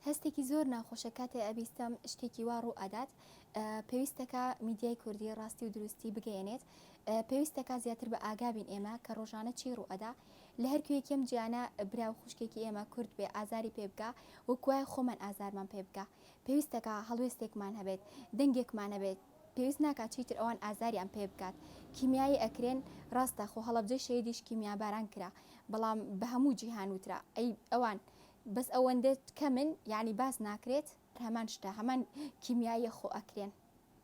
هەستێکی زۆر ناخۆشە کاتێ ئەبیستم شتێکی وا ڕوو ئەدات پێویستەکە میدیای کوردی ڕاستی و دروستی بگەێنێت پێویستەکە زیاتر بە ئاگابین ئێمە کە ڕۆژانە چی ڕوو ئەدا لە هەرکوێکم جیانە برا و خوشکێکی ئێمە کورد بێ ئازاری پێ بکە وەکوای خۆمان ئازارمان پێ بکە پێویستەکە هەڵوێستێکمان هەبێت دەنگێکمان هەبێت پێویست ناکات چیتر ئەوان ئازاریان پێ بکات کیمیایی ئەکرێن ڕاستە خۆ هەڵەبجەی شەیدیش کیمیاباران کرا بەڵام بە هەموو جیهان وترا ئەی ئەوان بەس ئەوەندە کە من یعنی باس ناکرێت هەمان شتە هەمان کیمیایی خۆ ئەکرێن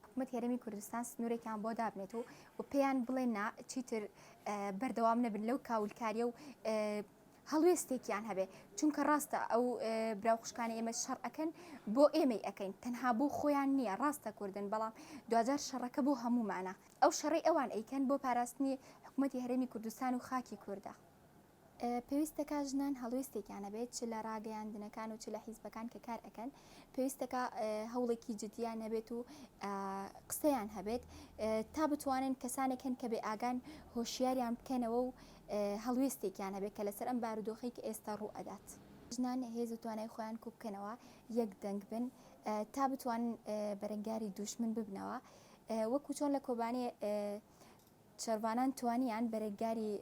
حکومەت هێرەمی کوردستان سنوورێکیان بۆ دابنێت و پێیان بڵێن نا چیتر بەردەوام نەبن لەو کاولکاریە و هەڵوێستێکیان هەبێ چونکە ڕاستە ئەو براوخشکانی ئێمە شەڕ ئەکەن بۆ ئێمەی ئەەکەین تەنها بۆ خۆیان نییە ڕاستە کوردن بەڵام دوجار شەڕەکە بۆ هەمومانە ئەو شەڕی ئەوان ئەیکەن بۆ پاراستنی حکومەتی هەرێمی کوردستان و خاکی کووردە پێویستەکە ژنان هەڵوێستێکیانە بێت چ لە ڕاگەیاندنەکان و چ لە حیزبەکان کە کار ئەەکەن پێویستەکە هەوڵێکی جدیان هەبێت و قسەیان هەبێت تا بتوانن کەسانێکن کە بێ ئاگان هۆشیاریان بکەنەوە و هەڵوێستێکیان هەبێت کە لەسەر ئەم بارودۆخی کە ئێستا ڕوو ئەدات ژنان هێز و توانای خۆیان کوب بکەنەوە یەک دەنگ بن تا بتوانن بەرەنگاری دوشمن ببنەوە وەکو چۆن لە کۆبانێ شەروانان توانیان بەرەگاری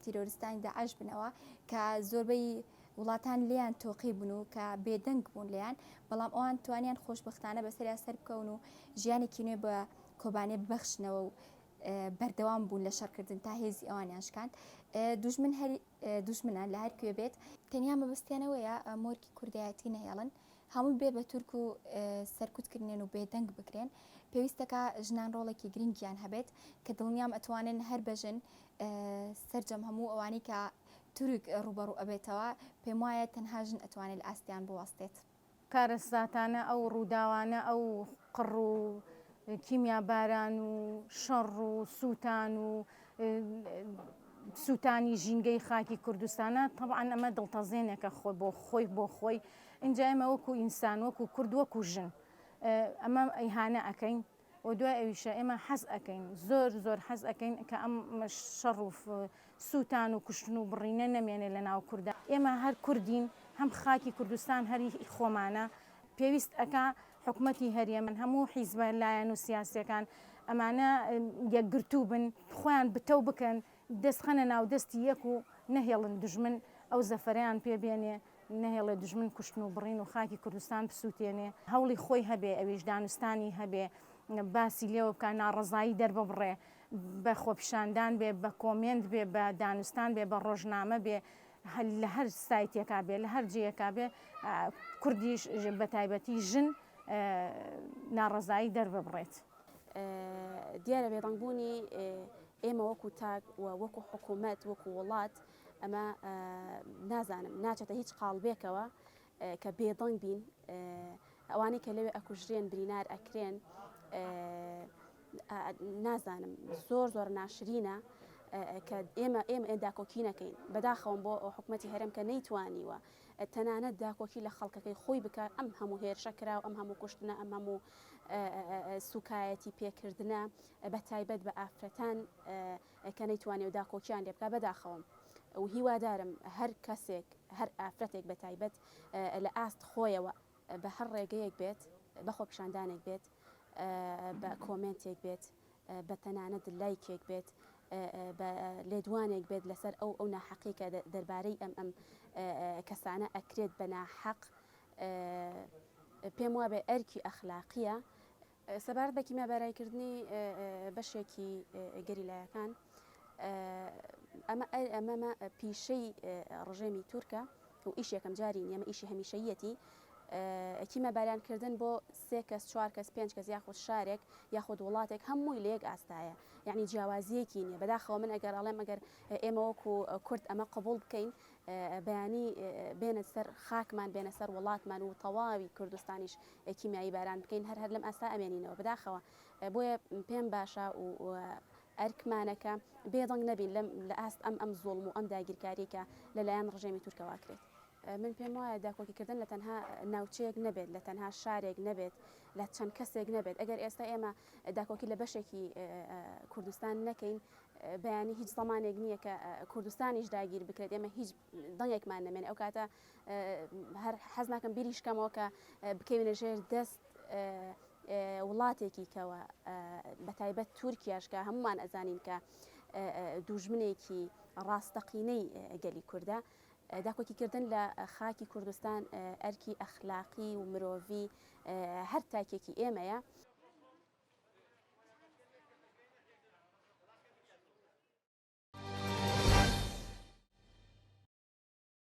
تیرۆریستانی داعش بنەوە کە زۆربەی وڵاتان لیان تۆقی بوون و کە بێدەنگ بوون لیان بەڵام ئەوان توانیان خۆشبەختانە بەسەریا سەر بکەون و ژیانێکی نوێ بە کۆبانێ ببەخشنەوە و بەردەوام بوون لە شەڕکردن تا هێزی ئەوانیان شکاند دوژمنان لە هەرکوێ بێت تەنیا مەبەستیانەوەیە مۆرکی کوردایەتی نەهێڵن هەموو بێ بە تورک و سەرکوتکردنێن و بێدەنگ بکرێن پێویستەکە ژنان ڕۆڵێکی گرنگیان هەبێت کە دڵنیام ئەتوانن هەر بەژن سەرجەم هەموو ئەوانی کە تورک ڕوبەڕوو ئەبێتەوە پێم وایە تەنها ژن ئەتوانێت لە ئاستیان بوەستێت کارەساتانە ئەو ڕووداوانە ئەو قڕ و کیمیاباران و شەڕ و سووتان و سووتانی ژینگەی خاکی کوردستانە طبعاً ئەمە دڵتەزێنێکە خۆی بۆ خۆی اینجا ئێمە وەکو ئینسان وەکو کورد وەکو ژن ئەمە ئەیهانە ئەەکەین و دوای ئەویشە ئێمە حەز ئەەکەین زۆر حەز ئەەکەین کە ئەم شەڕ و سووتان و کوشتن و بڕینە نەمێنێت لە ناو کووردا ئێمە هەر کوردین هەم خاکی کوردستان هەری خۆمانە پێویست ئەکا حکومەتی هەرێمن هەموو حیزبە لایەن و سیاسیەکان ئەمانە یەکگرتوو بن خۆیان بتەو بکەن دەستخەنە ناو دەستی یەک و نەهێڵن دژمن ئەو زەفەرەیان پێبێنێ نەهێڵێ دژمن کوشتن و بڕین و خاکی کوردستان بسووتێنێ هەوڵی خۆی هەبێ ئەویش دانوستانی هەبێ باسی لێوە بکە ناڕەزایی دەرببڕێ بە خۆپیشاندان بێ بە کۆمنت بێ بە دانوستان بێ بە ڕۆژنامە بێ لە هەر سایتێکا بێ لە هەر جێیەکا بێ کوردیش بە تایبەتی ژن ناڕەزایی دەرببڕێت دیارە بێدەنگبوونی ئێمە وەکو تاک وەکو حکوومەت وەکو وڵات ئەمە نازانم ناچێتە هیچ قاڵبێکەوە کە بێدەنگ بین ئەوانەی کە لەوێ ئەکوژرێن برینار ئەکرێن نازانم زۆر ناشرینە کە ئێمە داکۆکی نەکەین بەداخەوم بۆ حکومەتی هەرێم کە نەیتوانیوە تەنانەت داکۆکی لە خەڵکەکەی خۆی بکە ئەم هەموو هێرشەکرا و ئەم هەموو کوشتنە ئەم هەموو سوکایەتی پێکردنە بە تایبەت بە ئافرەتان کە نەیتوانێت و داکۆکیان لێ بکە بەداخەوم و هیوادارم هەر کەسێک هەر ئافرەتێک بە تایبەت لە ئاست خۆیەوە بە هەر ڕێگەیەک بێت بە خۆپیشاندانێک بێت بە کۆمنتێک بێت بە تەنانەت لایکێک بێت بە لێدوانێک بێت لەسەر ئەو ناحەقیکە دەربارەی ئەم کەسانە ئەکرێت بە ناحەق پێم وابێ ئەرکی ئەخلاقیە سەبارەت بە کیمیاباراییکردنی بەشێکی گەریلایەکان ئەمە پیشەی ڕژێمی تورکە و ئیشێکم جاری نیەمە ئیشی هەمیشەیەتی کیمیاباریانکردن بۆ 3 کەس 4 کەس 5 کەس یاخود شارێک یاخود وڵاتێک هەمووی لە یەک ئاستایە یعنی جیاوازیەکی نییە بەداخەوە من ئەگەر ئەڵێم ئەگەر ئێمە وەکو کورد ئەمە قبول بکەین بەیانی بێنە سەر خاکمان بێنە سەر وڵاتمان و تەواوی کوردستانیش کیمیایی باران بکەین هەر لەم ئاستا ئەمێنینەوە بەداخەوە بۆیە پێم باشە و ئەرکمانەکە بێدەنگ نەبین لە ئاست ئەم زوڵم و ئەم داگیرکاریکە لەلایەن ڕژێمی تورکەواکرێت من پێم وایە داکۆکیکردن لە تەنها ناوچەیەک نەبێت لە تەنها شارێک نەبێت لە چەند کەسێک نەبێت ئەگەر ئێستا ئێمە داکۆکی لە بەشێکی کوردستان نەکەین بەیانی هیچ زمانێک نییە کە کوردستانیش داگیر بکرێت ئێمە هیچ دڵێکمان نەمێن ئەو کاتە هەر حەز ناکەم بیریشکەمەوە کە بکەوێنە ژێر دەست وڵاتێکی کەوە بە تایبەت تورکیاشکە هەمومان ئەزانین کە دوژمنێکی ڕاستەقینەی گەلی کووردە داکۆکیکردن لە خاکی کوردستان ئەرکی ئەخلاقی و مرۆڤی هەر تاکێکی ئێمەیە.